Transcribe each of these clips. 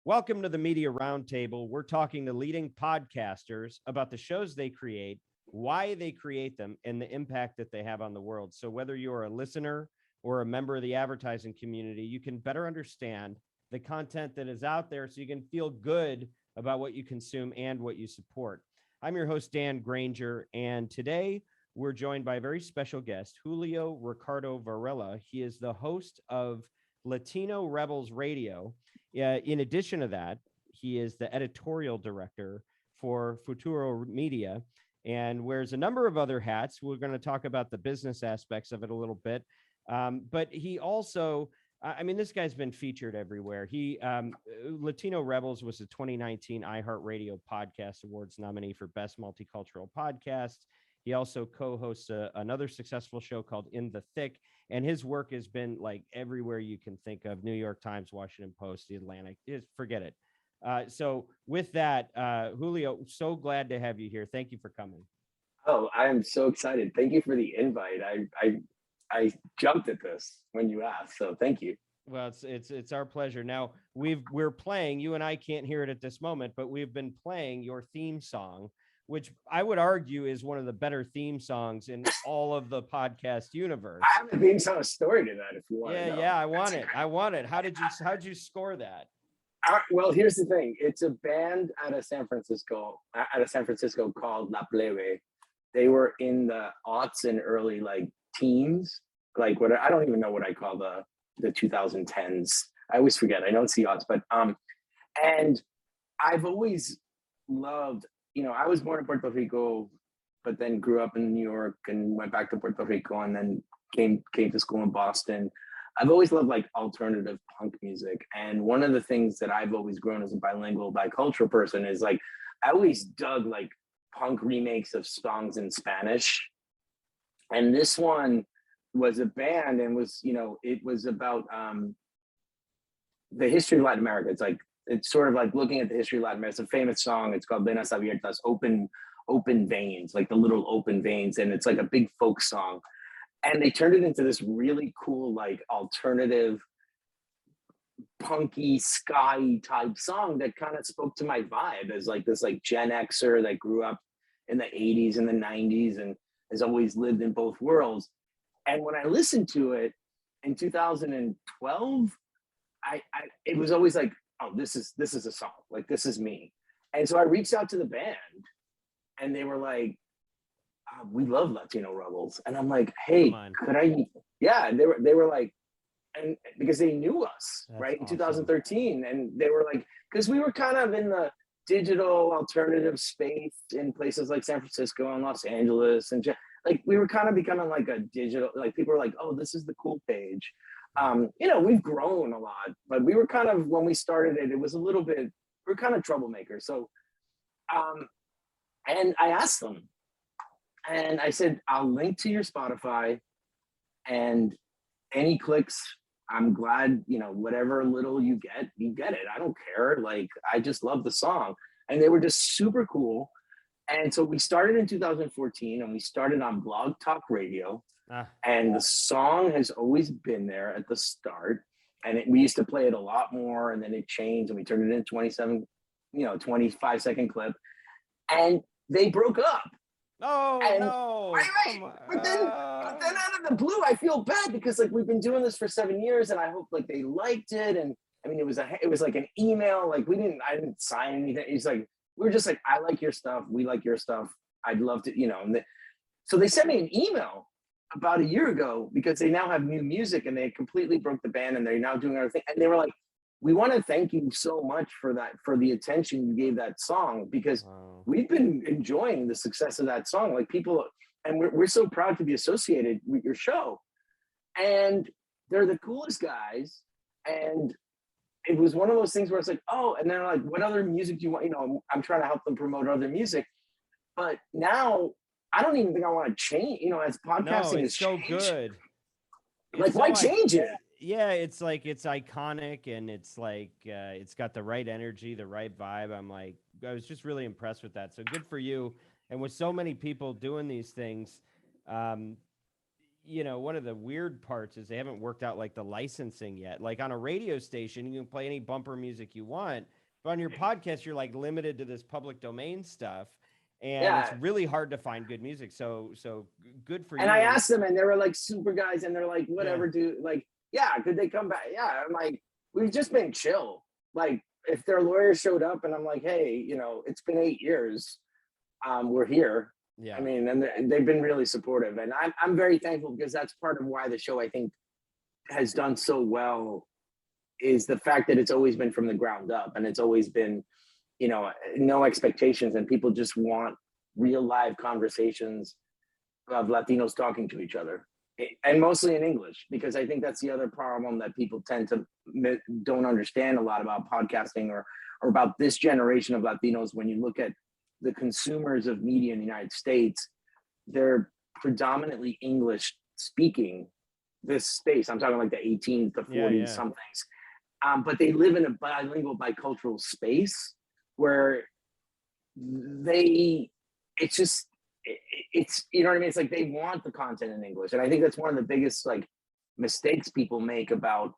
Welcome to the Media Roundtable. We're talking to leading podcasters about the shows they create, why they create them, and the impact that they have on the world. So whether you're a listener or a member of the advertising community, you can better understand the content that is out there so you can feel good about what you consume and what you support. I'm your host, Dan Granger, and today we're joined by a very special guest, Julio Ricardo Valera. He is the host of Latino Rebels Radio. In addition to that, he is the editorial director for Futuro Media and wears a number of other hats. We're going to talk about the business aspects of it a little bit. But he also, this guy's been featured everywhere. Latino Rebels was the 2019 iHeartRadio Podcast Awards nominee for Best Multicultural Podcast. He also co-hosts another successful show called In the Thick, and his work has been like everywhere you can think of: New York Times, Washington Post, The Atlantic. Forget it. So with that, Julio, so glad to have you here. Thank you for coming. Oh, I'm so excited. Thank you for the invite. I jumped at this when you asked, so thank you. Well, it's our pleasure. Now we're playing. You and I can't hear it at this moment, but we've been playing your theme song, which I would argue is one of the better theme songs in all of the podcast universe. I have a theme song story to that if you want. Yeah, I want it. How'd you score that? Well, here's the thing. It's a band out of San Francisco called La Plebe. They were in the aughts and early teens, I don't even know what I call the 2010s. I always forget. I know it's the aughts, but and I've always loved. I was born in Puerto Rico, but then grew up in New York and went back to Puerto Rico and then came to school in Boston. I've always loved alternative punk music. And one of the things that I've always grown as a bilingual, bicultural person is I always dug punk remakes of songs in Spanish. And this one was a band and it was about the history of Latin America. It's sort of looking at the history of Latin America. It's a famous song. It's called Venas Abiertas, open veins, the little open veins. And it's a big folk song. And they turned it into this really cool, alternative, punky, sky type song that kind of spoke to my vibe as this Gen Xer that grew up in the 80s and the 90s and has always lived in both worlds. And when I listened to it in 2012, it was always oh, this is a song, this is me. And so I reached out to the band and they were like, we love Latino Rebels. And I'm like, hey, could I? Yeah, they were like, and because they knew us, that's right, awesome. In 2013. And they were like, because we were kind of in the digital alternative space in places like San Francisco and Los Angeles. And we were kind of becoming a digital, people were like, oh, this is the cool page. We've grown a lot, but we were kind of, when we started it was a little bit, we're kind of troublemakers. So, and I asked them and I said, I'll link to your Spotify and any clicks, I'm glad, whatever little you get it. I don't care. I just love the song. And they were just super cool. And so we started in 2014 and we started on Blog Talk Radio. And the song has always been there at the start. And we used to play it a lot more and then it changed and we turned it into 25-second clip. And they broke up. Oh, and, no. Right. But then out of the blue, I feel bad because we've been doing this for 7 years and I hope they liked it. And it was an email. I didn't sign anything. It's we were just I like your stuff. We like your stuff. I'd love to, so they sent me an email about a year ago because they now have new music and they completely broke the band and they're now doing other things. And they were like, we want to thank you so much for the attention you gave that song because we've been enjoying the success of that song. People, and we're so proud to be associated with your show. And they're the coolest guys. And it was one of those things where it's oh, and they're like, what other music do you want? I'm trying to help them promote other music. But now I don't even think I want to change, as podcasting is so changed, good. Why change it? Yeah, it's it's iconic and it's it's got the right energy, the right vibe. I was just really impressed with that. So good for you. And with so many people doing these things, you know, one of the weird parts is they haven't worked out like the licensing yet. Like on a radio station, you can play any bumper music you want, but on your podcast, you're like limited to this public domain stuff, and it's Yeah. really hard to find good music. So good for And you. I asked them, and they were like super guys, and they're like, Yeah. whatever, dude. Like, yeah, could they come back? Yeah. I'm like, we've just been chill. Like, if their lawyer showed up and I'm like, hey, you know, it's been 8 years. We're here. Yeah. I mean, and they've been really supportive. And I'm very thankful because that's part of why the show, I think, has done so well, is the fact that it's always been from the ground up, and it's always been, you know, no expectations, and people just want real live conversations of Latinos talking to each other, and mostly in English, because I think that's the other problem that people tend to don't understand a lot about podcasting, or about this generation of Latinos. When you look at the consumers of media in the United States, they're predominantly English speaking this space. I'm talking like the 18s, the 40s, somethings. But they live in a bilingual, bicultural space where it's just, it's, you know what I mean? It's like they want the content in English. And I think that's one of the biggest like mistakes people make about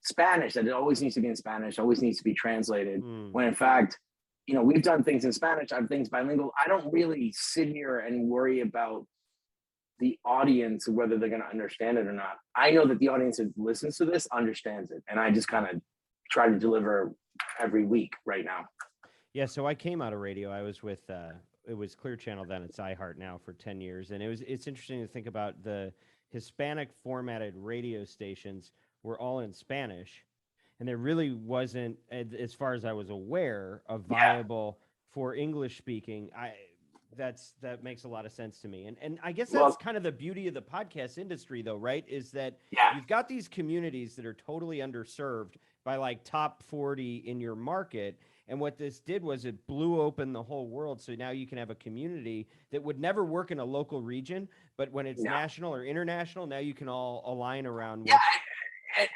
Spanish, that it always needs to be in Spanish, always needs to be translated. When in fact, you know, we've done things in Spanish, I've things bilingual. I don't really sit here and worry about the audience, whether they're going to understand it or not. I know that the audience that listens to this understands it. And I just kind of try to deliver every week right now. Yeah. So I came out of radio. I was with, it was Clear Channel then, it's iHeart now, for 10 years. And it's interesting to think about the Hispanic formatted radio stations were all in Spanish. And there really wasn't, as far as I was aware, a viable for English speaking. That makes a lot of sense to me. And I guess that's kind of the beauty of the podcast industry, though, right? Is that you've got these communities that are totally underserved by like top 40 in your market. And what this did was it blew open the whole world. So now you can have a community that would never work in a local region, but when it's national or international, now you can all align around.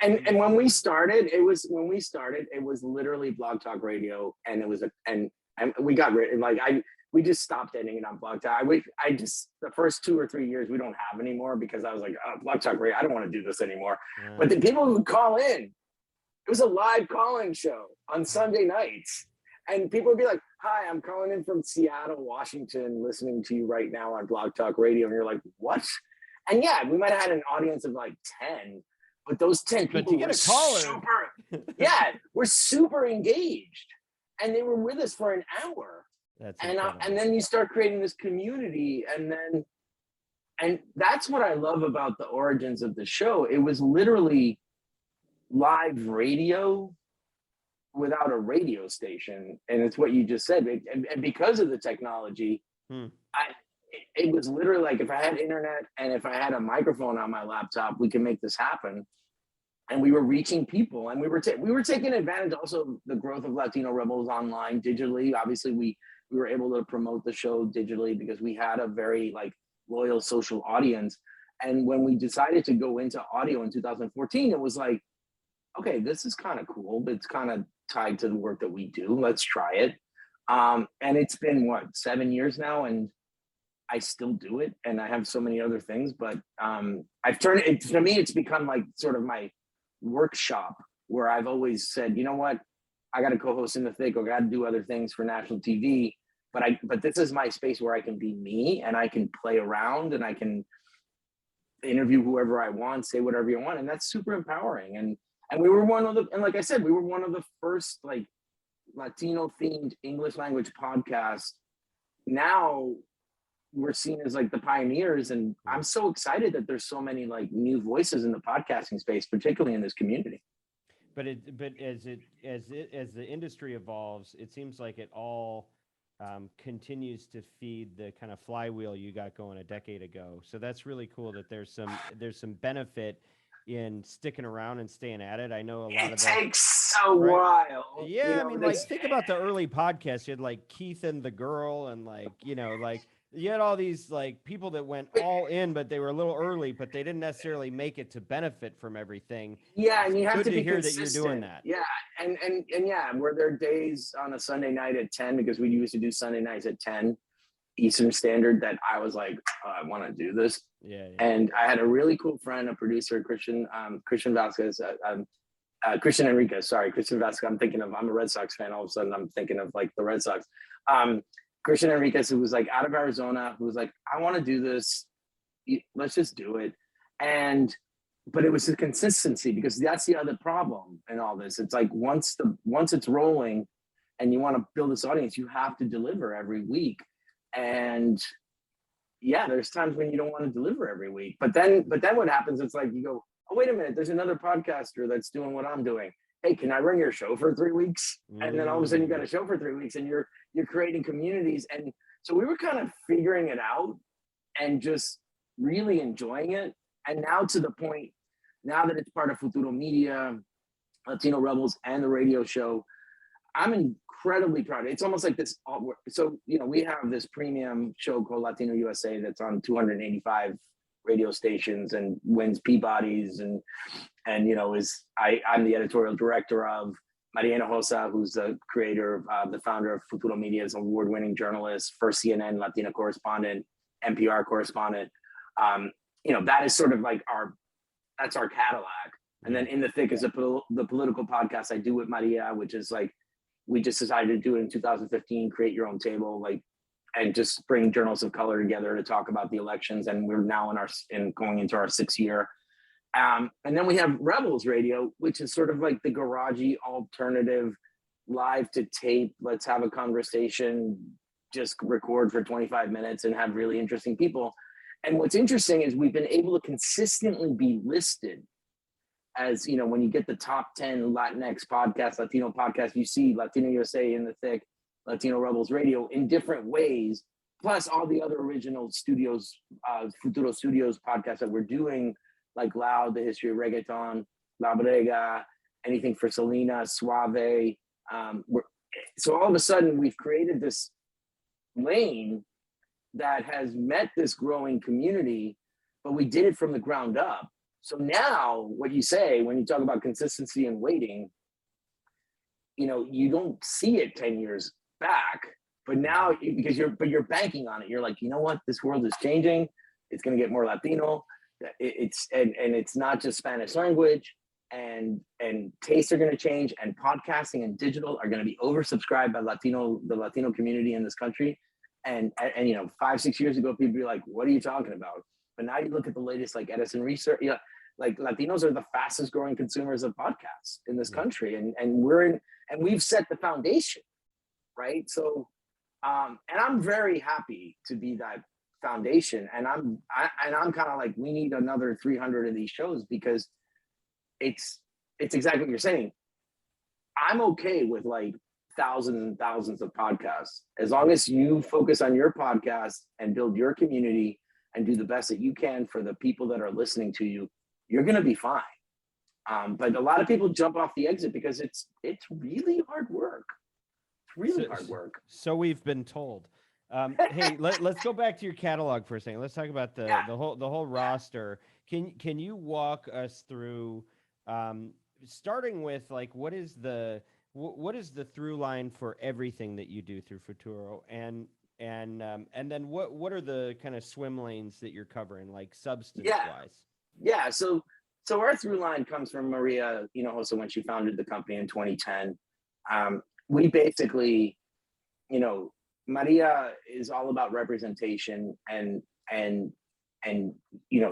And when we started, it was literally Blog Talk Radio, and it was and we got rid, like we just stopped ending it on Blog Talk. I just, the first 2 or 3 years we don't have anymore, because I was like, oh, Blog Talk Radio, I don't want to do this anymore. But the people would call in. It was a live call-in show on Sunday nights, and people would be like, hi, I'm calling in from Seattle, Washington, listening to you right now on Blog Talk Radio. And you're like, what? And yeah, we might have had an audience of like 10, but those 10 people were we're super engaged, and they were with us for an hour. And then you start creating this community, and that's what I love about the origins of the show. It was literally live radio without a radio station, and it's what you just said. And because of the technology, it was literally like, if I had internet and if I had a microphone on my laptop, we can make this happen. And we were reaching people, and we were taking advantage also of the growth of Latino Rebels online digitally. Obviously, we were able to promote the show digitally because we had a very like loyal social audience. And when we decided to go into audio in 2014, it was like, okay, this is kind of cool, but it's kind of tied to the work that we do. Let's try it. And it's been 7 years now, and I still do it, and I have so many other things, but I've turned it, to me, it's become like sort of my workshop, where I've always said, you know what, I got to co-host In the Thick, or got to do other things for national TV, but this is my space where I can be me, and I can play around, and I can interview whoever I want, say whatever you want, and that's super empowering. And we were and like I said, we were one of the first like Latino themed English language podcasts. Now we're seen as like the pioneers, and I'm so excited that there's so many like new voices in the podcasting space, particularly in this community. But as the industry evolves, it seems like it all continues to feed the kind of flywheel you got going a decade ago. So that's really cool that there's some benefit in sticking around and staying at it. I know a lot of that takes a while. Yeah, you know, I mean, like, think about the early podcasts. You had like Keith and the Girl, and like, you know, like you had all these like people that went all in, but they were a little early, but they didn't necessarily make it to benefit from everything. Yeah, and you have to be hear consistent. That you're doing that. Yeah, and yeah, were there days on a Sunday night at 10, because we used to do Sunday nights at 10, Eastern Standard that I was like, oh, I want to do this. Yeah, yeah. And I had a really cool friend, a producer, Christian Vasquez, Christian Enriquez. Sorry, Christian Vasquez. I'm a Red Sox fan. All of a sudden, I'm thinking of like the Red Sox. Christian Enriquez, who was like out of Arizona, who was like, I want to do this. Let's just do it. But it was the consistency, because that's the other problem in all this. It's like once it's rolling and you want to build this audience, you have to deliver every week. And yeah, there's times when you don't want to deliver every week. But then what happens? It's like you go, oh, wait a minute, there's another podcaster that's doing what I'm doing. Hey, can I run your show for 3 weeks? And then all of a sudden you got a show for 3 weeks, and you're creating communities. And so we were kind of figuring it out and just really enjoying it. And now to the point, now that it's part of Futuro Media, Latino Rebels, and the radio show, I'm incredibly proud. It's almost like this. So, we have this premium show called Latino USA that's on 285 radio stations and wins Peabodys, and I'm the editorial director of. Maria Hinojosa, who's the creator, the founder of Futuro Media, is an award-winning journalist, first CNN Latina correspondent, NPR correspondent. That is sort of like that's our Cadillac. And then In the Thick is the political podcast I do with Maria, which is like, we just decided to do it in 2015, create your own table, and just bring journalists of color together to talk about the elections. And we're now going into our 6th year. And then we have Rebels Radio, which is sort of like the garagey alternative, live to tape. Let's have a conversation, just record for 25 minutes and have really interesting people. And what's interesting is we've been able to consistently be listed as, when you get the top 10 Latinx podcasts, Latino podcasts, you see Latino USA, In the Thick, Latino Rebels Radio in different ways, plus all the other original studios, Futuro Studios podcasts that we're doing, like Loud, The History of Reggaeton, La Brega, anything for Selena, Suave. So all of a sudden we've created this lane that has met this growing community, but we did it from the ground up. So now what you say when you talk about consistency and waiting, you don't see it 10 years back, but now because you're banking on it. You're like, you know what? This world is changing. It's going to get more Latino. It's not just Spanish language, and tastes are going to change, and podcasting and digital are going to be oversubscribed by the Latino community in this country. And 5-6 years ago, people be like, what are you talking about? But now you look at the latest, like Edison research, like Latinos are the fastest growing consumers of podcasts in this country. And we've set the foundation, right? So, and I'm very happy to be that foundation. And I'm kind of like, we need another 300 of these shows, because it's exactly what you're saying. I'm okay with like thousands and thousands of podcasts, as long as you focus on your podcast and build your community and do the best that you can for the people that are listening to you, you're going to be fine. But a lot of people jump off the exit because it's really hard work. It's really hard work. So we've been told. Hey, let's go back to your catalog for a second. Let's talk about the whole roster. Can you walk us through, starting with like, what is the through line for everything that you do through Futuro, and then what are the kind of swim lanes that you're covering, like substance wise? Yeah. So our through line comes from Maria Hinojosa when she founded the company in 2010. We basically, Maria is all about representation and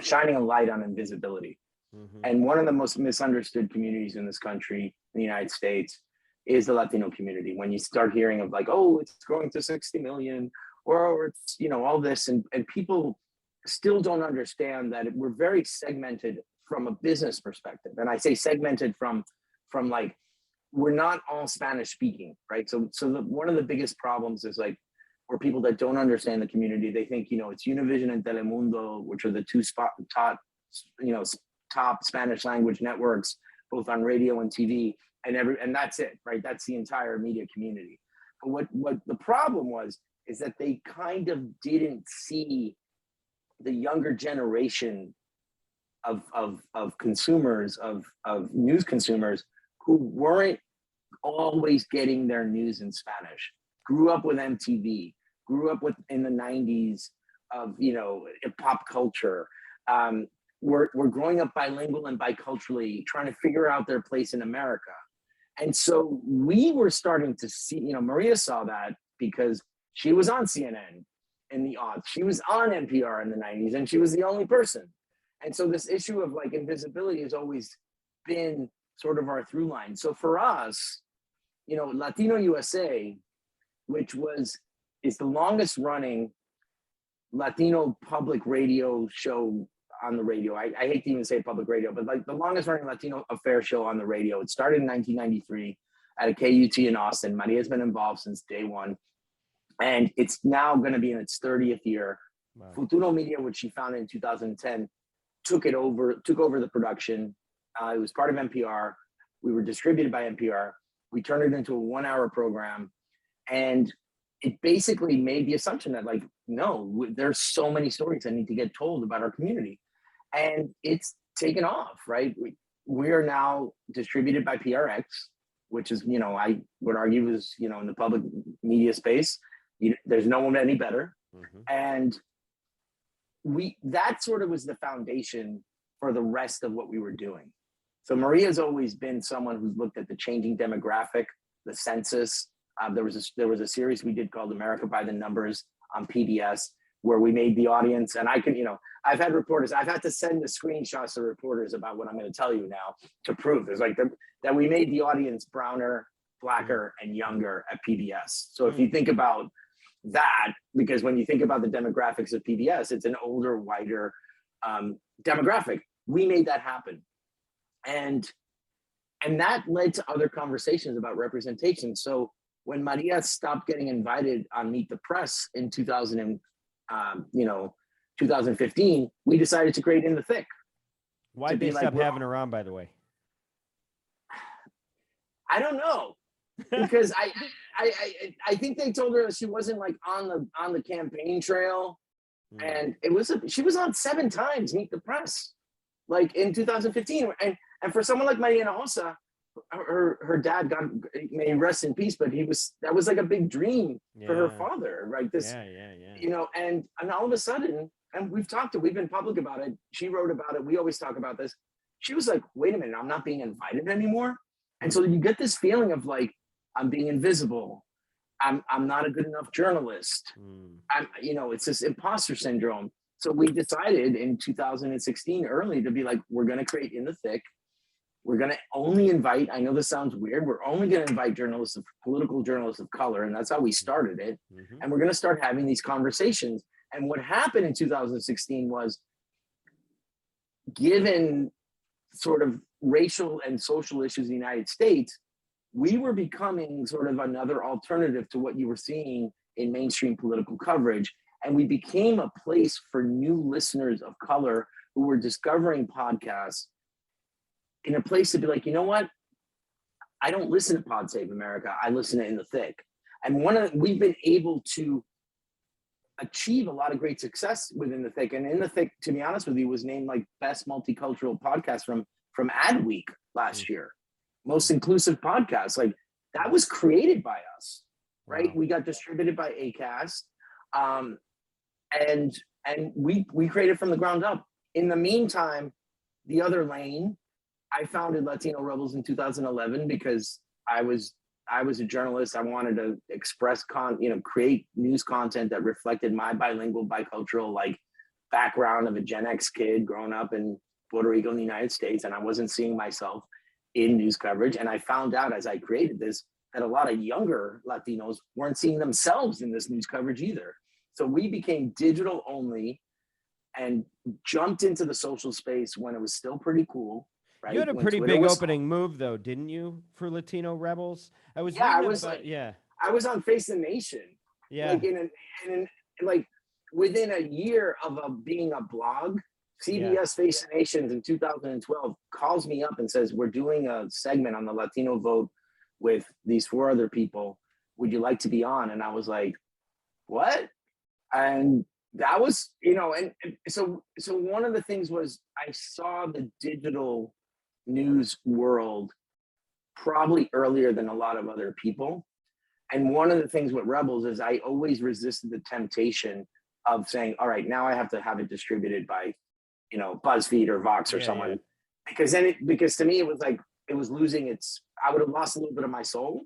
shining a light on invisibility. Mm-hmm. And one of the most misunderstood communities in this country, in the United States, is the Latino community. When you start hearing of like, oh, it's growing to 60 million, or it's, all this, and people still don't understand that we're very segmented from a business perspective. And I say segmented from like, we're not all Spanish speaking, right? So one of the biggest problems is like, where people that don't understand the community, they think, it's Univision and Telemundo, which are the two top Spanish language networks, both on radio and TV, and that's it, right? That's the entire media community. But what the problem is that they kind of didn't see the younger generation of consumers, of news consumers, who weren't always getting their news in Spanish, grew up with MTV, grew up with in the 90s of, you know, pop culture. Were growing up bilingual and biculturally, trying to figure out their place in America. And so we were starting to see, you know, Maria saw that because she was on CNN in the aughts. She was on NPR in the 90s, and she was the only person. And so this issue of like invisibility has always been sort of our through line. So for us, you know, Latino USA, which is the longest running Latino public radio show on the radio. I hate to even say public radio, but like the longest running Latino affair show on the radio. It started in 1993 at a KUT in Austin. Maria's been involved since day one. And it's now going to be in its 30th year. Wow. Futuro Media, which she founded in 2010, took over the production. It was part of NPR. We were distributed by NPR. We turned it into a 1-hour program. And it basically made the assumption that, like, no, there's so many stories that need to get told about our community. And it's taken off, right? We are now distributed by PRX, which is, you know, I would argue is, you know, in the public media space, there's no one any better. Mm-hmm. And that sort of was the foundation for the rest of what we were doing. So Maria's always been someone who's looked at the changing demographic, the census. There was a series we did called America by the Numbers on PBS, where we made the audience, and I can, you know, I've had to send the screenshots to reporters about what I'm going to tell you now to prove there's like that we made the audience browner, blacker, and younger at PBS. So if you think about that, because when you think about the demographics of PBS, it's an older, whiter demographic. We made that happen. And that led to other conversations about representation. So when Maria stopped getting invited on Meet the Press in 2015, we decided to create In the Thick. Why did they stop having her on, by the way? I don't know, because I think they told her that she wasn't like on the campaign trail, and she was on 7 times Meet the Press, like in 2015, and for someone like Maria Hinojosa, her dad, may rest in peace, but that was like a big dream for her father, right? You know, and all of a sudden, and we've been public about it. She wrote about it. We always talk about this. She was like, wait a minute, I'm not being invited anymore. And so you get this feeling of like, I'm being invisible. I'm not a good enough journalist. It's this imposter syndrome. So we decided in 2016 early to be like, we're going to create In the Thick. We're going to only invite, I know this sounds weird, we're only going to invite political journalists of color, and that's how we started it. Mm-hmm. And we're going to start having these conversations. And what happened in 2016 was, given sort of racial and social issues in the United States, we were becoming sort of another alternative to what you were seeing in mainstream political coverage. And we became a place for new listeners of color who were discovering podcasts, in a place to be like, you know what? I don't listen to Pod Save America. I listen to In the Thick. And we've been able to achieve a lot of great success with In the Thick. And In the Thick, to be honest with you, was named like best multicultural podcast from Adweek last year. Most inclusive podcast. Like, that was created by us, right? Wow. We got distributed by Acast. And we created from the ground up. In the meantime, the other lane, I founded Latino Rebels in 2011 because I was a journalist. I wanted to express create news content that reflected my bilingual, bicultural like background of a Gen X kid growing up in Puerto Rico in the United States, and I wasn't seeing myself in news coverage. And I found out as I created this that a lot of younger Latinos weren't seeing themselves in this news coverage either. So we became digital only and jumped into the social space when it was still pretty cool. Right? You had a pretty big opening move, though, didn't you, for Latino Rebels? I was on Face the Nation. Yeah, like within a year of being a blog, CBS Face the Nation in 2012 calls me up and says, "We're doing a segment on the Latino vote with these 4 other people. Would you like to be on?" And I was like, "What?" And that was, and so one of the things was I saw the digital news world probably earlier than a lot of other people. And one of the things with Rebels is I always resisted the temptation of saying, all right, now I have to have it distributed by, BuzzFeed or Vox or someone. Because to me, it was like, it was losing I would have lost a little bit of my soul.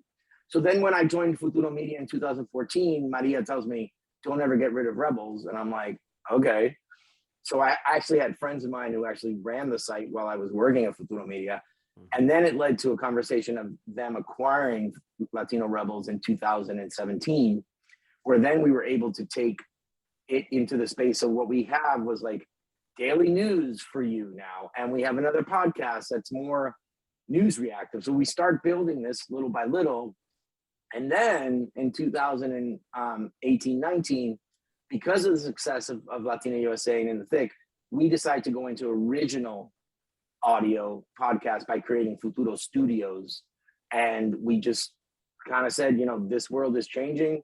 So then when I joined Futuro Media in 2014, Maria tells me, don't ever get rid of Rebels. And I'm like, okay. So I actually had friends of mine who actually ran the site while I was working at Futuro Media. And then it led to a conversation of them acquiring Latino Rebels in 2017, where then we were able to take it into the space. So what we have was like daily news for you now. And we have another podcast that's more news reactive. So we start building this little by little. And then in 2018, 19, because of the success of Latino USA and In the Thick, we decided to go into original audio podcast by creating Futuro Studios. And we just kind of said, this world is changing.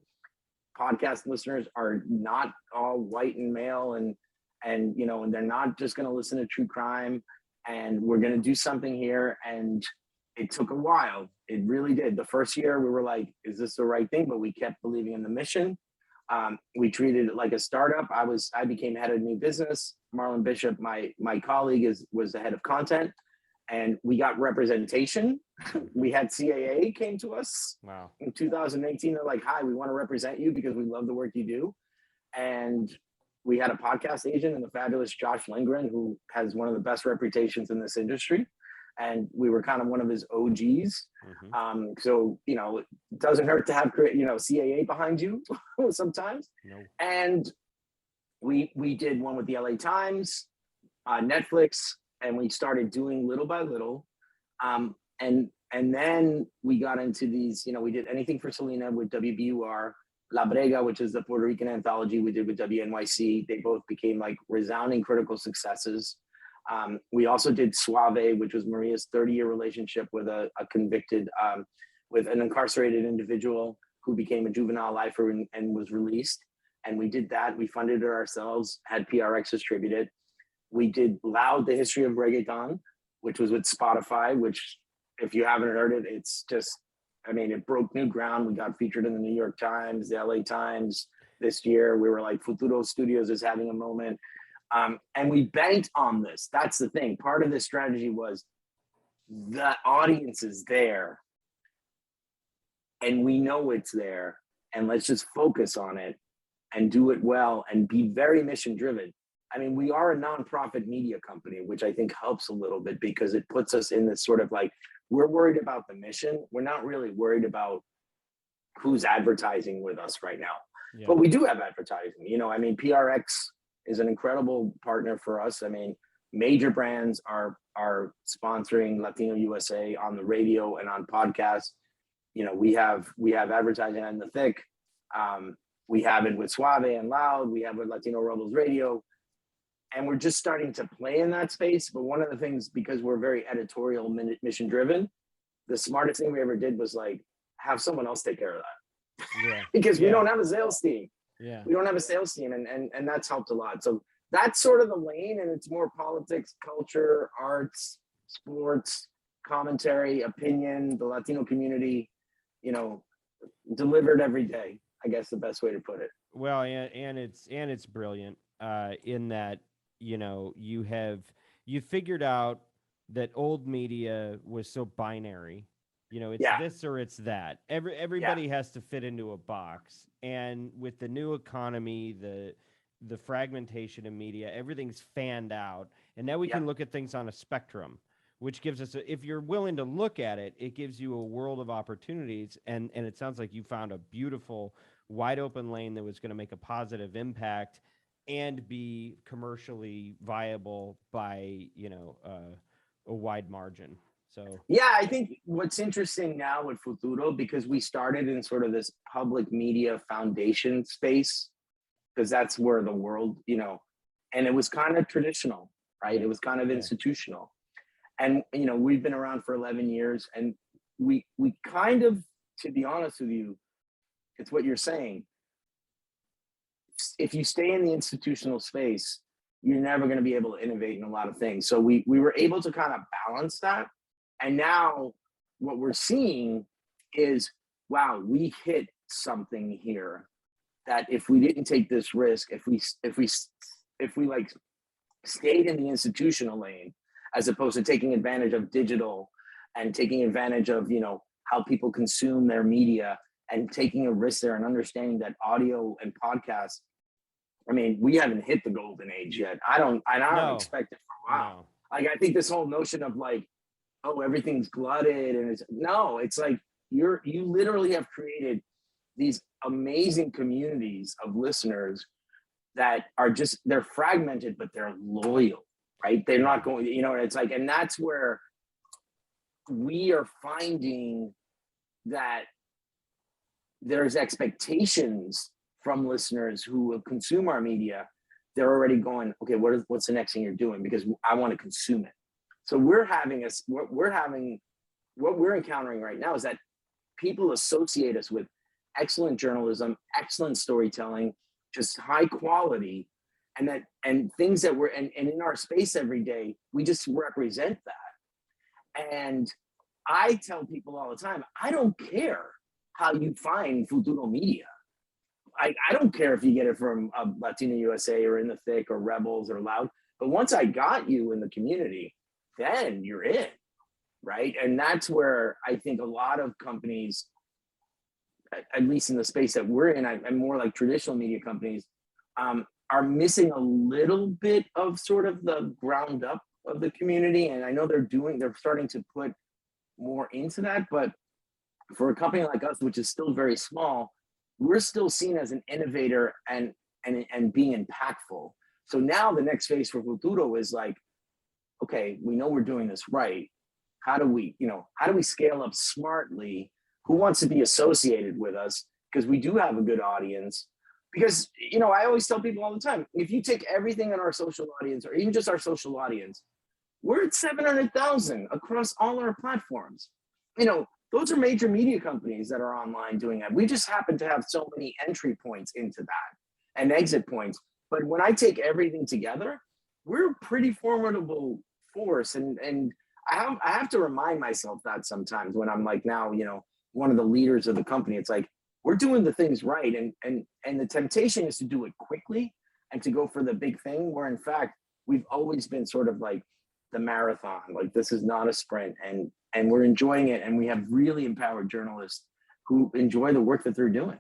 Podcast listeners are not all white and male and they're not just going to listen to true crime, and we're going to do something here. And it took a while. It really did. The first year we were like, is this the right thing? But we kept believing in the mission. We treated it like a startup. I became head of new business. Marlon Bishop, my colleague, was the head of content, and we got representation. We had CAA came to us. Wow. In 2018. They're like, hi, we want to represent you because we love the work you do. And we had a podcast agent in the fabulous Josh Lindgren, who has one of the best reputations in this industry. And we were kind of one of his OGs. So, it doesn't hurt to have, CAA behind you sometimes. No. And we did one with the LA Times, Netflix, and we started doing little by little. And then we got into these, we did Anything for Selena with WBUR, La Brega, which is the Puerto Rican anthology we did with WNYC. They both became like resounding critical successes. We also did Suave, which was Maria's 30-year relationship with a convicted, with an incarcerated individual who became a juvenile lifer and was released. And we did that. We funded it ourselves, had PRX distribute it. We did Loud, the History of Reggaeton, which was with Spotify, which if you haven't heard it, it's just, it broke new ground. We got featured in the New York Times, the LA Times this year. We were like, Futuro Studios is having a moment. And we banked on this. That's the thing. Part of this strategy was the audience is there and we know it's there, and let's just focus on it and do it well and be very mission driven. We are a nonprofit media company, which I think helps a little bit because it puts us in this sort of like, we're worried about the mission. We're not really worried about who's advertising with us right now, but we do have advertising, PRX is an incredible partner for us. Major brands are sponsoring Latino USA on the radio and on podcasts. We have advertising in the thick. We have it with Suave and Loud. We have with Latino Rebels Radio. And we're just starting to play in that space. But one of the things, because we're very editorial mission driven, the smartest thing we ever did was like, have someone else take care of that. Yeah. Because we don't have a sales team. Yeah. We don't have a sales team, and that's helped a lot. So that's sort of the lane, and it's more politics, culture, arts, sports, commentary, opinion, the Latino community, delivered every day, I guess the best way to put it. Well, and it's brilliant in that, you figured out that old media was so binary. It's this or it's that. Everybody has to fit into a box. And with the new economy, the fragmentation of media, everything's fanned out. And now we can look at things on a spectrum, which gives us, if you're willing to look at it, it gives you a world of opportunities. And it sounds like you found a beautiful, wide open lane that was going to make a positive impact and be commercially viable by, a wide margin. So I think what's interesting now with Futuro, because we started in sort of this public media foundation space, because that's where the world, and it was kind of traditional, right? It was kind of institutional. And, we've been around for 11 years, and we kind of, to be honest with you, it's what you're saying. If you stay in the institutional space, you're never going to be able to innovate in a lot of things. So we were able to kind of balance that. And now what we're seeing is wow, we hit something here that if we didn't take this risk, if we like stayed in the institutional lane as opposed to taking advantage of digital and taking advantage of, you know, how people consume their media and taking a risk there and understanding that audio and podcasts, I mean, we haven't hit the golden age yet. I don't expect it for a while. No. Like, I think this whole notion of like, oh, everything's glutted and it's like you literally have created these amazing communities of listeners that are just, they're fragmented, but they're loyal, right? They're not going, you know, it's like, and that's where we are finding that there's expectations from listeners who consume our media. They're already going, okay, what's the next thing you're doing? Because I want to consume it. So what we're encountering right now is that people associate us with excellent journalism, excellent storytelling, just high quality, and things that we're and in our space every day, we just represent that. And I tell people all the time, I don't care how you find Futuro Media. I don't care if you get it from Latino USA or In the Thick or Rebels or Loud, but once I got you in the community, then you're in, right? And that's where I think a lot of companies, at least in the space that we're in, and more like traditional media companies, are missing a little bit of sort of the ground up of the community. And I know they're starting to put more into that, but for a company like us, which is still very small, we're still seen as an innovator and being impactful. So now the next phase for Futuro is like, okay, we know we're doing this right. How do we scale up smartly? Who wants to be associated with us? Because we do have a good audience. Because, you know, I always tell people all the time, if you take everything in our social audience, or even just our social audience, we're at 700,000 across all our platforms. You know, those are major media companies that are online doing that. We just happen to have so many entry points into that and exit points. But when I take everything together, we're a pretty formidable force. And I have to remind myself that sometimes when I'm like now, you know, one of the leaders of the company. It's like, we're doing the things right. And the temptation is to do it quickly and to go for the big thing, where in fact, we've always been sort of like the marathon. Like, this is not a sprint, and we're enjoying it. And we have really empowered journalists who enjoy the work that they're doing.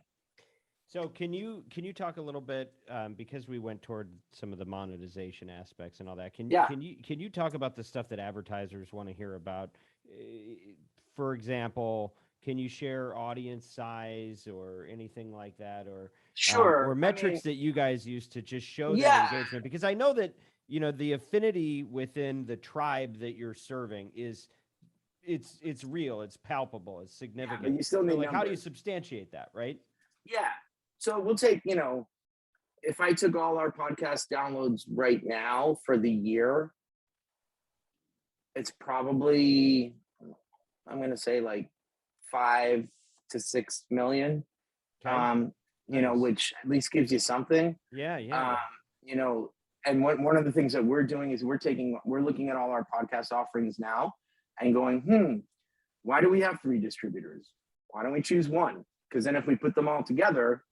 So can you talk a little bit, because we went toward some of the monetization aspects and all that. Can you talk about the stuff that advertisers want to hear about? For example, can you share audience size or anything like that, or sure, or metrics that you guys use to just show that engagement? Because I know that, you know, the affinity within the tribe that you're serving is it's real, it's palpable, it's significant. But you still need how do you substantiate that, right? Yeah. So we'll take, you know, if I took all our podcast downloads right now for the year, it's probably, I'm going to say like 5 to 6 million, Okay. you know, which at least gives you something. Yeah. You know, and one of the things that we're doing is we're looking at all our podcast offerings now and going, why do we have 3 distributors? Why don't we choose one? Because then if we put them all together,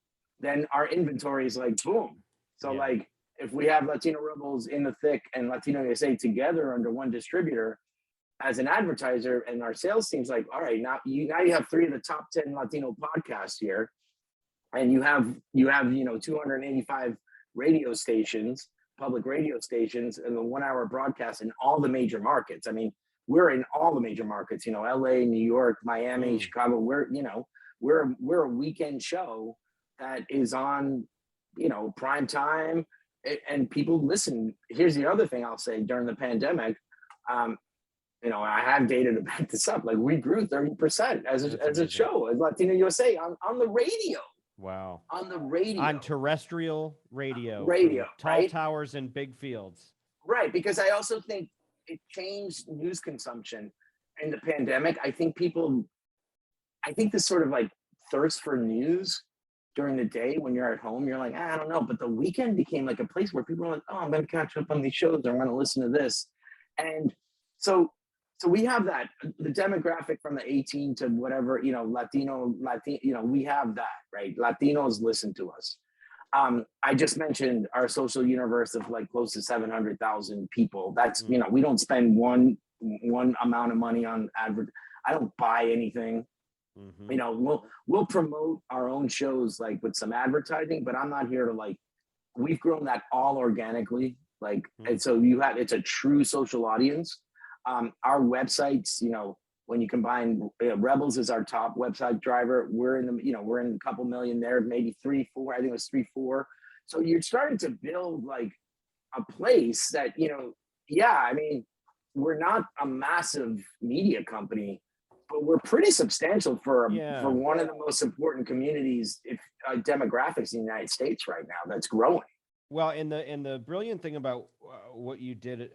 then our inventory is like, boom. So like, if we have Latino Rebels, In the Thick, and Latino USA together under one distributor as an advertiser, and our sales team's like, all right, now you have 3 of the top 10 Latino podcasts here, and you have 285 radio stations, public radio stations, and the 1-hour broadcast in all the major markets. I mean, we're in all the major markets, you know, LA, New York, Miami, Chicago. We're a weekend show that is on, you know, prime time, and people listen. Here's the other thing I'll say: during the pandemic, you know, I have data to back this up. Like, we grew 30% as a show, as Latino USA on the radio. Wow. On the radio. On terrestrial radio. Tall right? towers and big fields. Right, because I also think it changed news consumption in the pandemic. I think this sort of like thirst for news during the day when you're at home, you're like, I don't know. But the weekend became like a place where people are like, oh, I'm going to catch up on these shows, or I'm going to listen to this. And so So we have that, the demographic from the 18 to whatever, Latino, we have that, right? Latinos listen to us. I just mentioned our social universe of like close to 700,000 people. That's, we don't spend one amount of money on I don't buy anything. We'll promote our own shows like with some advertising, but I'm not here to like, we've grown that all organically. Like, and so it's a true social audience. Our websites, when you combine Rebels is our top website driver, we're in a couple million there, maybe 3, 4, I think it was 3, 4. So you're starting to build like a place that, I mean, we're not a massive media company, but we're pretty substantial for one of the most important communities, demographics in the United States right now that's growing. Well, and the brilliant thing about what you did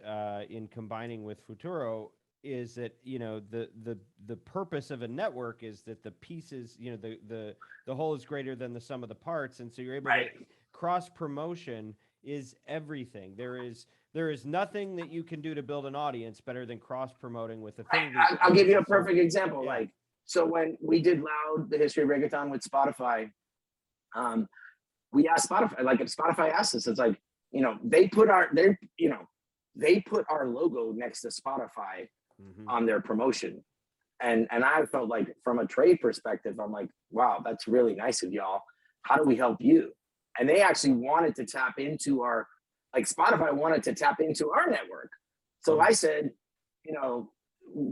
in combining with Futuro is that the purpose of a network is that the pieces, the whole is greater than the sum of the parts, and so you're able to cross promotion is everything. There is nothing that you can do to build an audience better than cross promoting with a thing. I'll give you a perfect example. Yeah. Like, so when we did Loud, the history of reggaeton with Spotify, we asked Spotify, like if Spotify asked us, it's like, they put our logo next to Spotify on their promotion. And I felt like from a trade perspective, I'm like, wow, that's really nice of y'all. How do we help you? And they actually wanted to tap into Spotify wanted to tap into our network. So I said,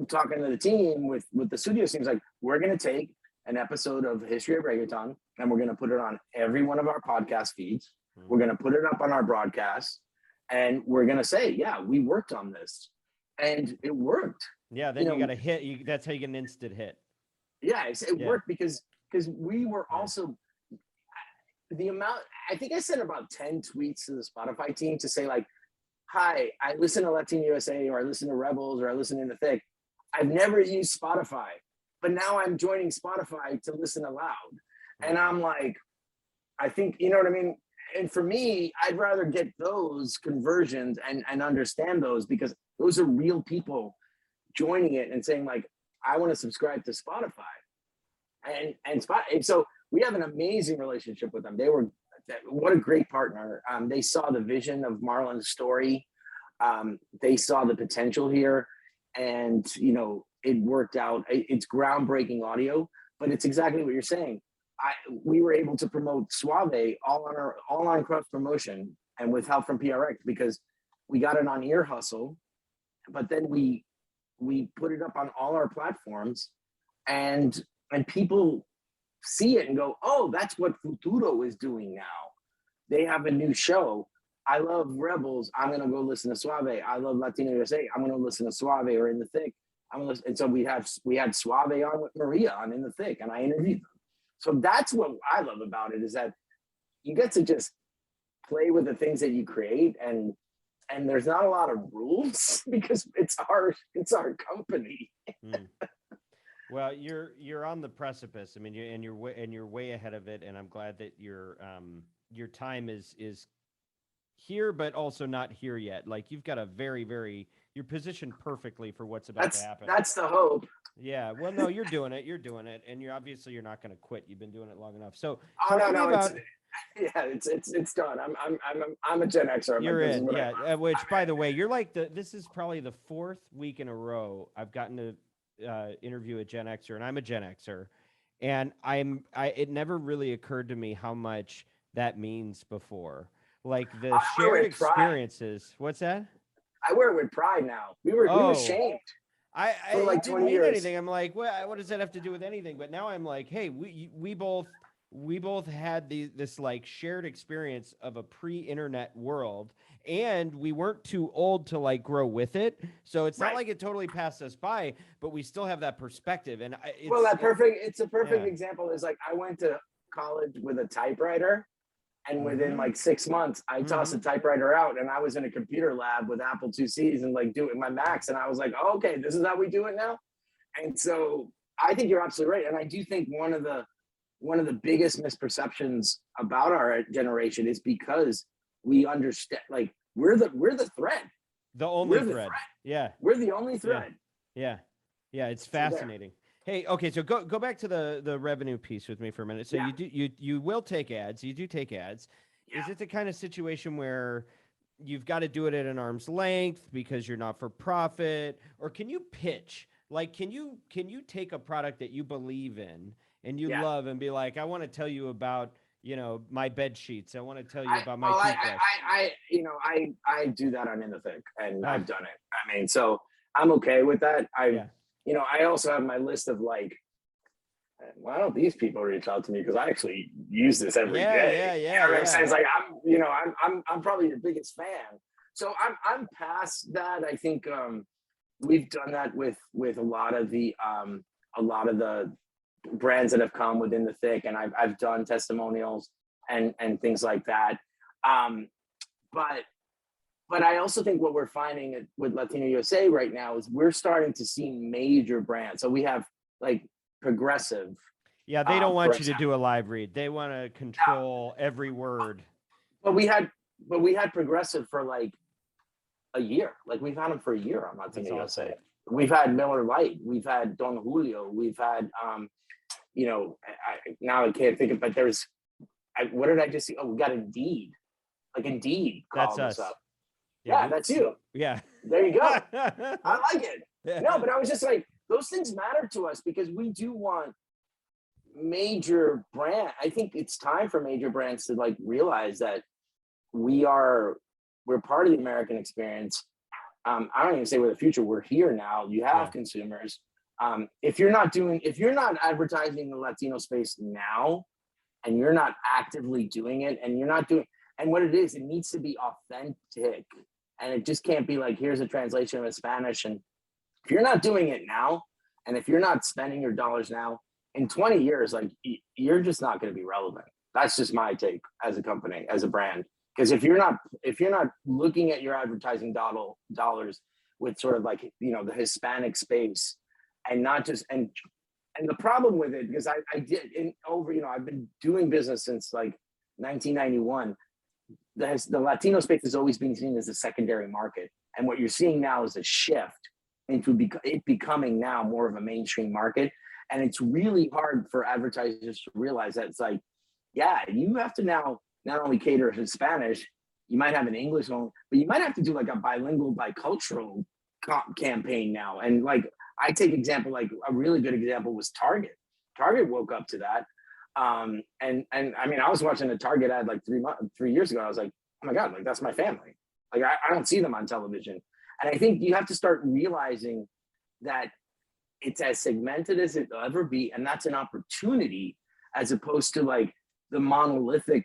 talking to the team with the studio teams, like, we're going to take an episode of History of Reggaeton and we're going to put it on every one of our podcast feeds. We're going to put it up on our broadcast and we're going to say, yeah, we worked on this and it worked. Yeah. Then you got a hit. That's how you get an instant hit. Yeah. It worked because we were also the amount, I think I sent about 10 tweets to the Spotify team to say like, hi, I listen to Latino USA or I listen to Rebels or I listen in the Thick. I've never used Spotify, but now I'm joining Spotify to listen aloud. And I'm like, I think, you know what I mean? And for me, I'd rather get those conversions and understand those because those are real people joining it and saying like, I want to subscribe to Spotify. And so we have an amazing relationship with them. What a great partner. They saw the vision of Marlon's story. They saw the potential here and, it worked out. It's groundbreaking audio, but it's exactly what you're saying. We were able to promote Suave all on cross promotion and with help from PRX because we got it on Ear Hustle, but then we put it up on all our platforms and people see it and go, oh, that's what Futuro is doing now. They have a new show. I love Rebels. I'm going to go listen to Suave. I love Latino USA. I'm going to listen to Suave or In the Thick. And so we had Suave on with Maria on In the Thick and I interviewed them. So that's what I love about it is that you get to just play with the things that you create and there's not a lot of rules because it's our company. Well, you're on the precipice. I mean, you're way ahead of it, and I'm glad that your time is here, but also not here yet. Like you've got a you're positioned perfectly for what's about to happen. That's the hope. Yeah. Well, no, you're doing it, and you're not going to quit. You've been doing it long enough. So it's done. I'm a Gen Xer. You're in, yeah. Which, by the way, you're like this is probably the 4th week in a row I've gotten to interview a Gen Xer, and I'm a Gen Xer, and it never really occurred to me how much that means before, like the shared experiences. What's that? I wear it with pride now. We were shamed. I like didn't 20 mean years. anything. I'm like, what does that have to do with anything? But now I'm like, hey, we both had this like shared experience of a pre-internet world, and we weren't too old to like grow with it. So it's not like it totally passed us by, but we still have that perspective. And it's a perfect example is like I went to college with a typewriter. And within like 6 months, I tossed the typewriter out and I was in a computer lab with Apple IICs and like doing my Macs. And I was like, oh, okay, this is how we do it now. And so I think you're absolutely right. And I do think one of the biggest misperceptions about our generation is because we understand, like we're the thread. The only thread. Yeah. We're the only thread. Yeah. Yeah. It's So there. fascinating. Hey, okay. So go back to the revenue piece with me for a minute. So Yeah. you will take ads. You do take ads. Is Yeah. it the kind of situation where you've got to do it at an arm's length because you're not for profit, or can you pitch? Like, can you take a product that you believe in and you Yeah. love and be like, I want to tell you about, my bed sheets. I want to tell you I about my well, toothbrush. I do that on In the Thick, and Oh, I've done it. I mean, so I'm okay with that. yeah. I also have my list of like, why don't these people reach out to me, because I actually use this every Yeah, day. yeah, You know yeah, what I'm saying? yeah. It's like I'm probably the biggest fan. So I'm past that. I think we've done that with a lot of the brands that have come within the thick, and I've done testimonials and things like that. Um, but I also think what we're finding with Latino USA right now is we're starting to see major brands. So we have like Progressive. Yeah, they don't For want you to example, do a live read. They want to control every word. but we had Progressive for like a year. Like we've had them for a year on That's Latino awesome. USA. We've had Miller Lite. We've had Don Julio. We've had now I can't think of, but what did I just see? Oh, we got Indeed. Like Indeed That's called us us. up. Yeah, Yeah, that's you. yeah. There you go. I like it. Yeah. No, but I was just like, those things matter to us because we do want major brand. I think it's time for major brands to like realize that we're part of the American experience. I don't even say we're the future. We're here now. You have Yeah. consumers. If you're not advertising the Latino space now, and you're not actively doing it, and you're not doing, and what it is, it needs to be authentic, and it just can't be like, here's a translation of Spanish. And if you're not doing it now, and if you're not spending your dollars now, in 20 years, like you're just not going to be relevant. That's just my take as a company, as a brand. Because if you're not looking at your advertising dollars with sort of like the Hispanic space, and not just and the problem with it, because I did I've been doing business since like 1991. The Latino space has always been seen as a secondary market, and what you're seeing now is a shift into it becoming now more of a mainstream market. And it's really hard for advertisers to realize that it's like, yeah, you have to now not only cater to Spanish, you might have an English one, but you might have to do like a bilingual, bicultural campaign now. And like, I take example, like a really good example was Target. Target woke up to that. And I mean, I was watching a Target ad like 3 years ago. I was like, oh my God, like that's my family. Like I don't see them on television. And I think you have to start realizing that it's as segmented as it'll ever be. And that's an opportunity, as opposed to like the monolithic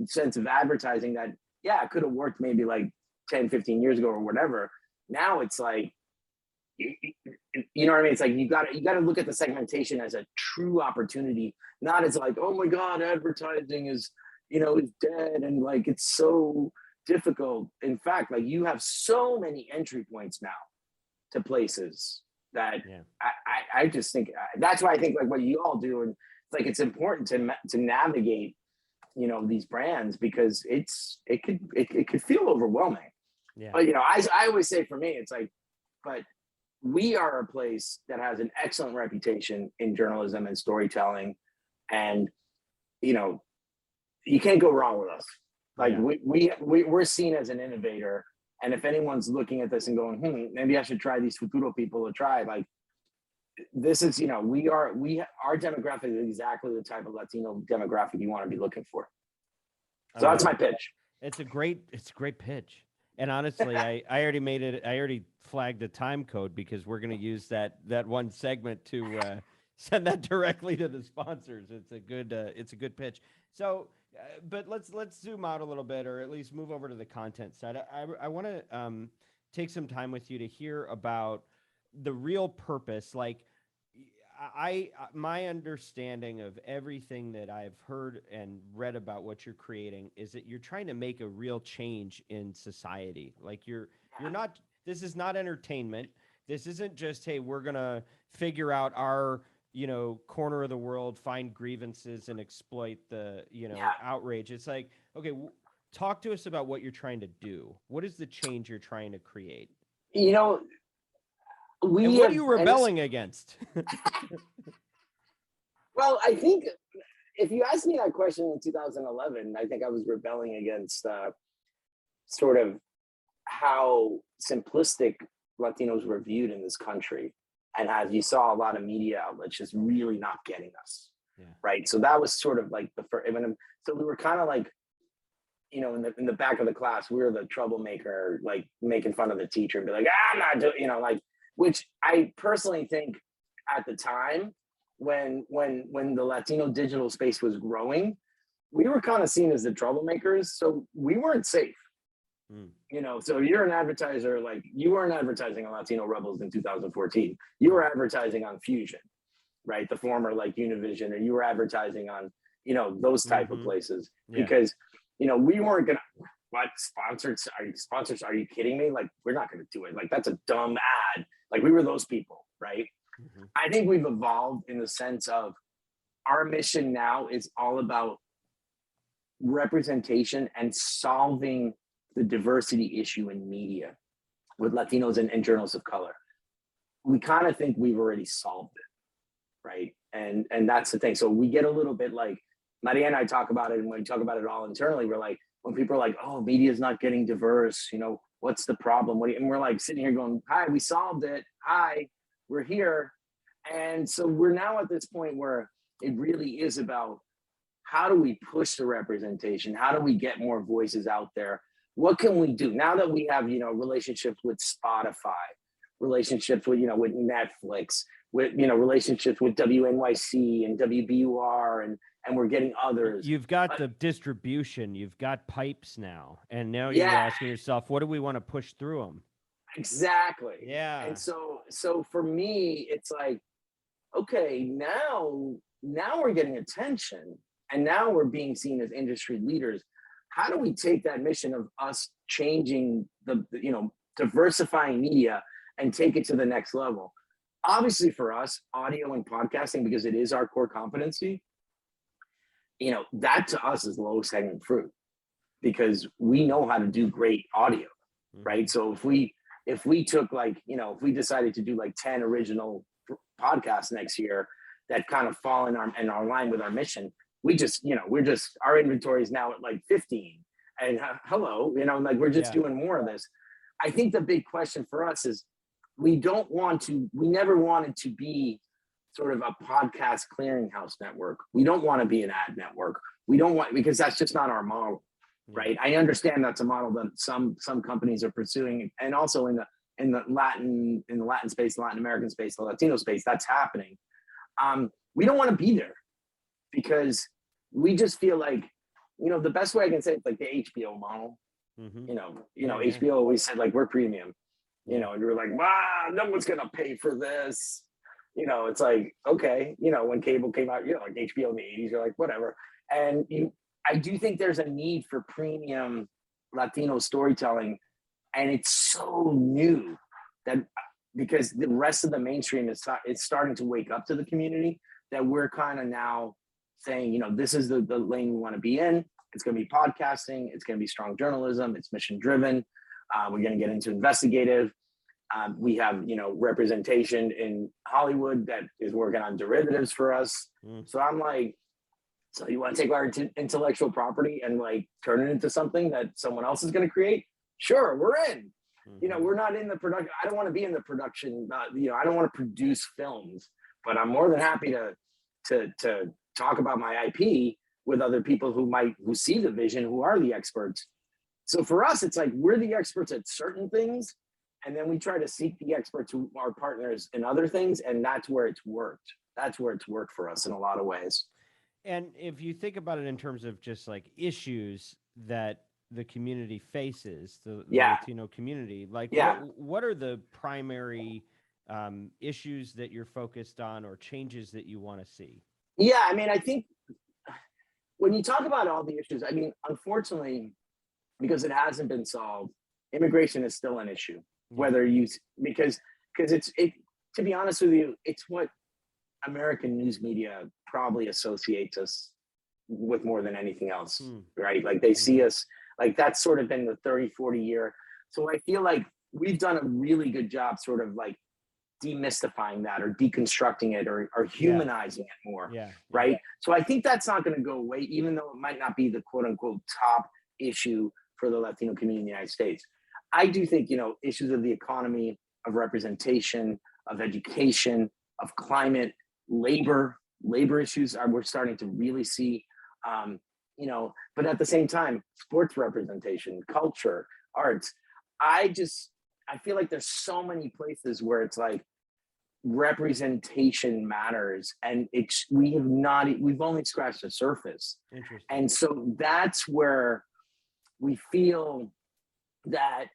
sense of advertising that, yeah, it could have worked maybe like 10, 15 years ago or whatever. Now it's like, you know what I mean? It's like you got to look at the segmentation as a true opportunity, not as like, oh my God, advertising is dead and like it's so difficult. In fact, like you have so many entry points now to places that Yeah. I just think that's why I think like what you all do, and it's like it's important to navigate these brands, because it could feel overwhelming. Yeah. But I always say, for me, it's like, but we are a place that has an excellent reputation in journalism and storytelling, and you can't go wrong with us. Like Yeah. we're seen as an innovator, and if anyone's looking at this and going, maybe I should try these Futuro people to try, like this is our demographic is exactly the type of Latino demographic you want to be looking for. I So love that's my it. pitch. It's a great pitch. And honestly, I already made it. I already flagged a time code because we're going to use that one segment to send that directly to the sponsors. It's a good pitch. So, but let's zoom out a little bit, or at least move over to the content side. I want to take some time with you to hear about the real purpose. Like, my understanding of everything that I've heard and read about what you're creating is that you're trying to make a real change in society. Like you're not, this is not entertainment. This isn't just, hey, we're going to figure out our, corner of the world, find grievances and exploit the, outrage. It's like, okay, talk to us about what you're trying to do. What is the change you're trying to create? You know, we And what have, are you and it's- rebelling against? well, I think if you asked me that question in 2011, I think I was rebelling against sort of how simplistic Latinos were viewed in this country. And as you saw, a lot of media outlets just really not getting us. Yeah. Right. So that was sort of like the first, so we were kind of like, you know, in the back of the class, we were the troublemaker, like making fun of the teacher and be like, I'm not doing, you know, like, which I personally think at the time when the Latino digital space was growing, we were kind of seen as the troublemakers. So we weren't safe. You know, so you're an advertiser, like you weren't advertising on Latino Rebels in 2014. You were advertising on Fusion, right? The former like Univision, or you were advertising on, you know, those type of places because, you know, we weren't gonna, what sponsors? Are you kidding me? Like, we're not gonna do it. Like, that's a dumb ad. Like, we were those people, right? I think we've evolved in the sense of our mission now is all about representation and solving the diversity issue in media with Latinos and journalists of color. We kind of think we've already solved it, right? And that's the thing. So we get a little bit like, Maria and I talk about it, and when we talk about it all internally, we're like, when people are like, oh, media is not getting diverse, you know, what's the problem? And we're like sitting here going, hi, we solved it. Hi, we're here. And so we're now at this point where it really is about how do we push the representation? How do we get more voices out there? What can we do now that we have, you know, relationships with Spotify, relationships with, you know, with Netflix, with, you know, relationships with WNYC and WBUR, and we're getting others. You've got the distribution, you've got pipes now, and now you're asking yourself, what do we want to push through them? Exactly. Yeah. And so for me, it's like, okay, now we're getting attention, and now we're being seen as industry leaders. How do we take that mission of us changing the, you know, diversifying media and take it to the next level? Obviously for us, audio and podcasting, because it is our core competency, you know, that to us is lowest hanging fruit because we know how to do great audio, right? So if we took like, you know, if we decided to do like 10 original podcasts next year that kind of fall in our line with our mission, we just, you know, our inventory is now at like 15, and hello, you know, like we're just doing more of this. I think the big question for us is we never wanted to be sort of a podcast clearinghouse network. We don't want to be an ad network. We don't want, because that's just not our model, right? I understand that's a model that some companies are pursuing, and also in the Latin space, the Latin American space, the Latino space, that's happening. We don't want to be there, because we just feel like, you know, the best way I can say it's like the HBO model. You know, HBO always said like, we're premium, you know, and you're like, wow, no one's gonna pay for this. You know, it's like, okay, you know, when cable came out, you know, like HBO in the 80s, you're like, whatever. And I do think there's a need for premium Latino storytelling, and it's so new that because the rest of the mainstream is starting to wake up to the community, that we're kind of now saying, you know, this is the lane we want to be in. It's going to be podcasting. It's going to be strong journalism. It's mission driven. We're going to get into investigative. We have, you know, representation in Hollywood that is working on derivatives for us. So I'm like, so you want to take our intellectual property and like turn it into something that someone else is going to create? Sure, we're in. You know, we're not in the production. I don't want to be in the production. You know, I don't want to produce films, but I'm more than happy to talk about my IP with other people who see the vision, who are the experts. So for us, it's like we're the experts at certain things, and then we try to seek the experts who are partners in other things, and that's where it's worked. That's where it's worked for us in a lot of ways. And if you think about it in terms of just like issues that the community faces, the Latino community, like what are the primary issues that you're focused on or changes that you want to see? Yeah, I mean, I think when you talk about all the issues, I mean, unfortunately, because it hasn't been solved, immigration is still an issue. Whether because it's to be honest with you, it's what American news media probably associates us with more than anything else, right? Like they see us, like that's sort of been the 30, 40 year. So I feel like we've done a really good job sort of like demystifying that or deconstructing it or humanizing it more. Yeah. Right. So I think that's not going to go away, even though it might not be the quote unquote top issue for the Latino community in the United States. I do think, issues of the economy, of representation, of education, of climate, labor issues we're starting to really see, but at the same time, sports representation, culture, arts. I feel like there's so many places where it's like representation matters, and we've only scratched the surface. Interesting. And so that's where we feel that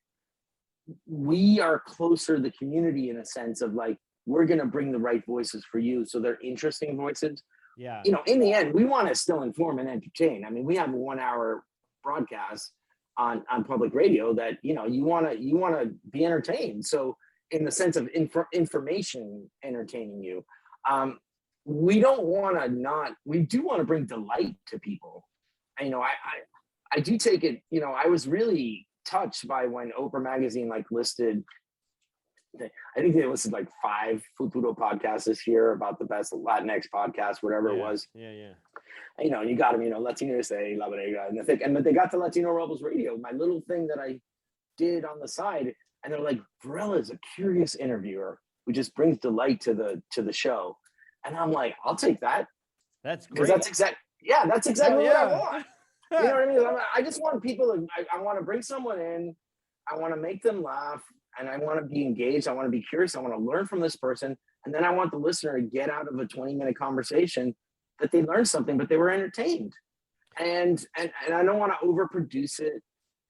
we are closer to the community in a sense of like, we're going to bring the right voices for you. So they're interesting voices. Yeah. In the end, we want to still inform and entertain. I mean, we have a 1 hour broadcast on public radio that, you want to be entertained. So in the sense of information entertaining you, we don't want to we do want to bring delight to people. I do take it, I was really touched by when Oprah magazine listed, I think they listed 5 Futuro podcasts this year about the best Latinx podcast, whatever it was. Yeah. You got them, Latino say, La Verega, but they got to Latino Rebels Radio, my little thing that I did on the side, and they're like, Varela is a curious interviewer who just brings delight to the show. And I'm like, I'll take that. That's great. Because that's exactly what I want. You know what I mean? I just want people I want to bring someone in, I want to make them laugh, and I want to be engaged. I want to be curious. I want to learn from this person. And then I want the listener to get out of a 20-minute conversation that they learned something, but they were entertained. And I don't want to overproduce it.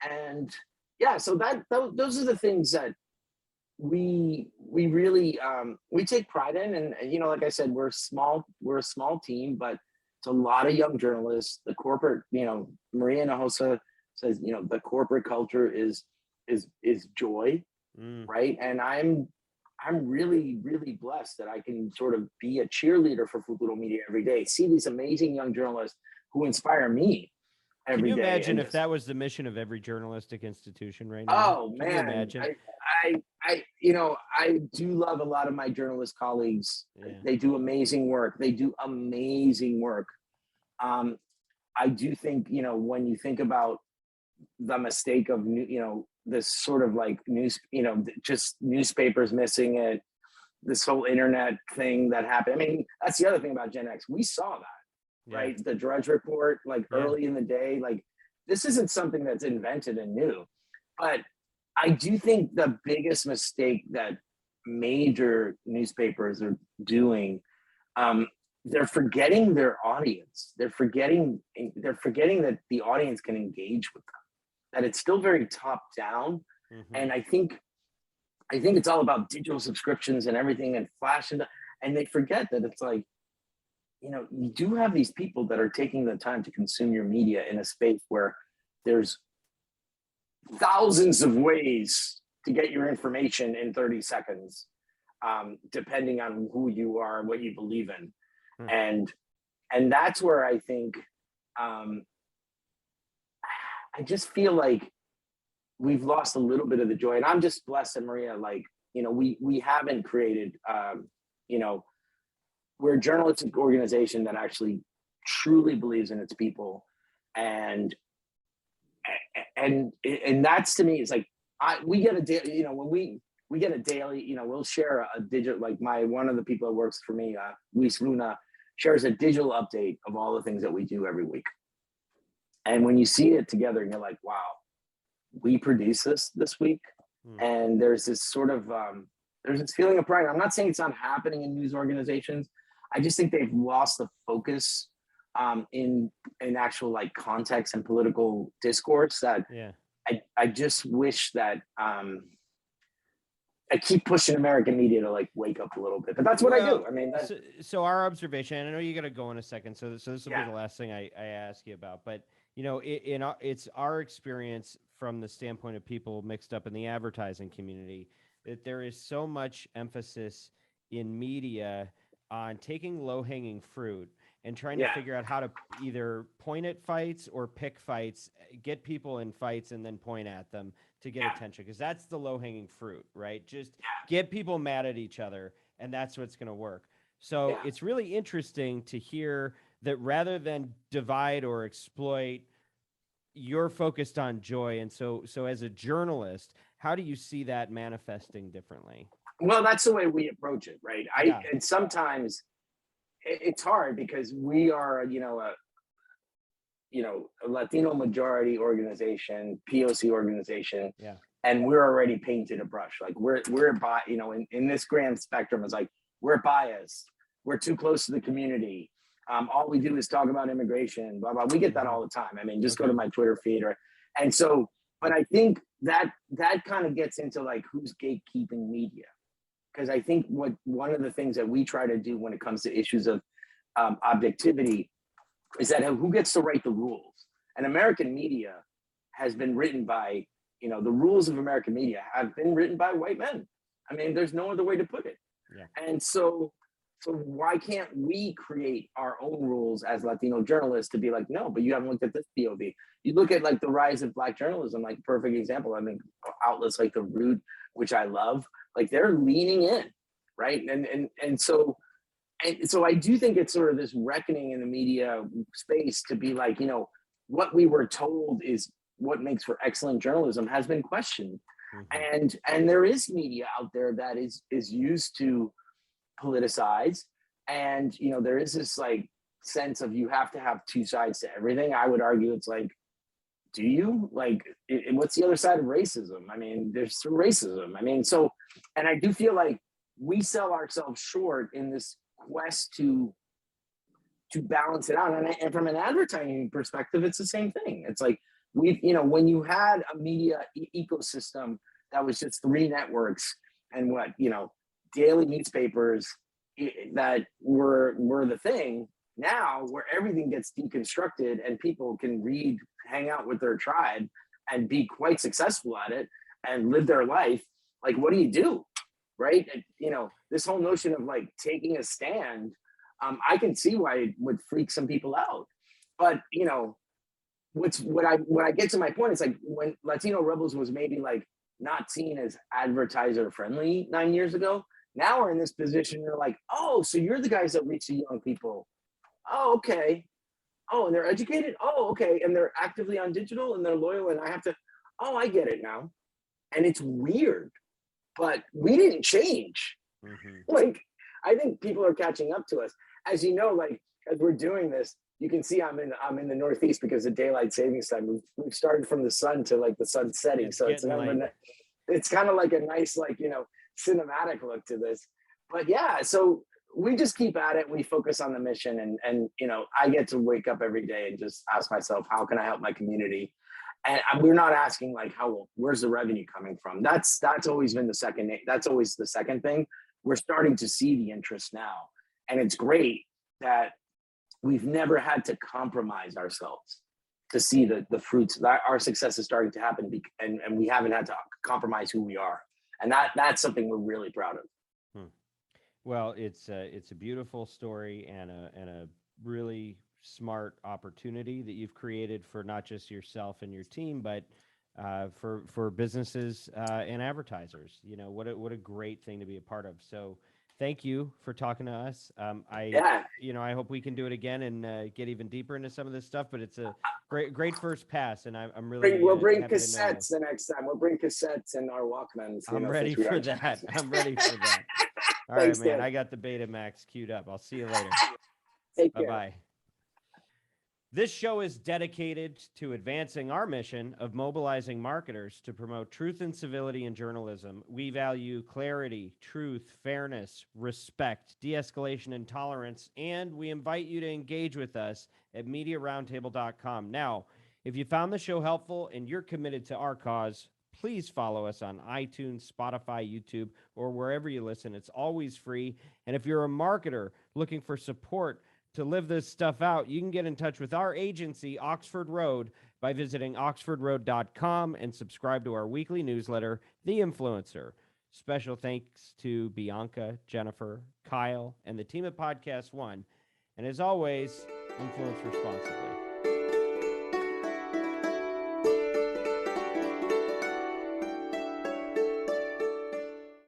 And yeah, so those are the things that we really we take pride in. And like I said, we're a small team, but it's a lot of young journalists. The corporate, Maria Hinojosa says, the corporate culture is joy. Right. And I'm really, really blessed that I can sort of be a cheerleader for Futuro Media every day, see these amazing young journalists who inspire me every day. Can you imagine if that was the mission of every journalistic institution right now? Oh, man. Can you imagine? I do love a lot of my journalist colleagues. Yeah. They do amazing work. I do think, when you think about the mistake of, this sort of news, just newspapers missing it, this whole internet thing that happened. I mean, that's the other thing about Gen X. We saw that, right? The Drudge Report, early in the day, this isn't something that's invented and new. But I do think the biggest mistake that major newspapers are doing, they're forgetting their audience. They're forgetting that the audience can engage with them, that it's still very top down. Mm-hmm. And I think it's all about digital subscriptions and everything and flash, and they forget that it's you do have these people that are taking the time to consume your media in a space where there's thousands of ways to get your information in 30 seconds, depending on who you are, what you believe in. Mm-hmm. And that's where I think, I just feel like we've lost a little bit of the joy. And I'm just blessed that Maria, we haven't created, we're a journalistic organization that actually truly believes in its people. And that's, to me, it's we get a daily, when we get a daily, we'll share a digital, one of the people that works for me, Luis Luna, shares a digital update of all the things that we do every week. And when you see it together, and you're like, wow, we produced this week. And there's this sort of, there's this feeling of pride. I'm not saying it's not happening in news organizations. I just think they've lost the focus in actual context and political discourse that I just wish that I keep pushing American media to wake up a little bit, but that's what I do. I mean, so our observation, and I know you got to go in a second. So this will be the last thing I ask you about, but it's our experience from the standpoint of people mixed up in the advertising community that there is so much emphasis in media on taking low-hanging fruit and trying to figure out how to either point at fights or pick fights, get people in fights and then point at them to get attention. Because that's the low-hanging fruit, right? Just get people mad at each other, and that's what's going to work. So it's really interesting to hear that rather than divide or exploit, you're focused on joy. And so as a journalist, how do you see that manifesting differently? Well, that's the way we approach it, right? And sometimes it's hard because we are, a Latino majority organization, POC organization, and we're already painted a brush. Like we're in this grand spectrum, it's like we're biased, we're too close to the community. All we do is talk about immigration, blah blah. We get that all the time. I mean, just go to my Twitter feed, but I think that kind of gets into like who's gatekeeping media, because I think one of the things that we try to do when it comes to issues of objectivity is that who gets to write the rules. And American media has been written by, the rules of American media have been written by white men. I mean, there's no other way to put it. And so why can't we create our own rules as Latino journalists to be like, no, but you haven't looked at this POV. You look at like the rise of Black journalism, like perfect example. I mean, outlets like The Root, which I love, like they're leaning in, right? And so I do think it's sort of this reckoning in the media space to be like, what we were told is what makes for excellent journalism has been questioned. And there is media out there that is used to politicize. And, there is this like sense of you have to have two sides to everything. I would argue it's like, do you? Like, what's the other side of racism? I mean, there's racism. I mean, and I do feel like we sell ourselves short in this quest to balance it out. And from an advertising perspective, it's the same thing. It's like when you had a media ecosystem that was just 3 networks and daily newspapers that were the thing. Now where everything gets deconstructed and people can read, hang out with their tribe and be quite successful at it and live their life. Like, what do you do? Right. This whole notion of like taking a stand, I can see why it would freak some people out. But, what I get to my point is like when Latino Rebels was maybe like not seen as advertiser friendly 9 years ago, now we're in this position. You're like, oh, so you're the guys that reach the young people. Oh, okay. Oh, and they're educated. Oh, okay. And they're actively on digital and they're loyal. And I get it now. And it's weird, but we didn't change. Like, I think people are catching up to us. As you know, like, as we're doing this, you can see I'm in the Northeast because of daylight savings time. We've started from the sun to like the sun setting. So it's kind of like a nice, like, cinematic look to this. But yeah, so we just keep at it. We focus on the mission, and I get to wake up every day and just ask myself, how can I help my community? And we're not asking like, where's the revenue coming from? That's always been the second. That's always the second thing. We're starting to see the interest now, and it's great that we've never had to compromise ourselves to see the fruits. That our success is starting to happen, and we haven't had to compromise who we are, and that's something we're really proud of. Well, it's a beautiful story and a really smart opportunity that you've created for not just yourself and your team, but for businesses and advertisers. What a great thing to be a part of. So thank you for talking to us. I hope we can do it again and get even deeper into some of this stuff. But it's a great first pass, and I'm really we'll bring cassettes the next time. We'll bring cassettes and our Walkmans. I'm ready for that. I'm ready for that. All right, man. I got the Betamax queued up. I'll see you later. Take care. Bye-bye. This show is dedicated to advancing our mission of mobilizing marketers to promote truth and civility in journalism. We value clarity, truth, fairness, respect, de-escalation, and tolerance, and we invite you to engage with us at MediaRoundtable.com. Now, if you found the show helpful and you're committed to our cause, please follow us on iTunes, Spotify, YouTube, or wherever you listen. It's always free. And if you're a marketer looking for support to live this stuff out, you can get in touch with our agency, Oxford Road, by visiting oxfordroad.com and subscribe to our weekly newsletter, The Influencer. Special thanks to Bianca, Jennifer, Kyle, and the team at Podcast One. And as always, influence responsibly.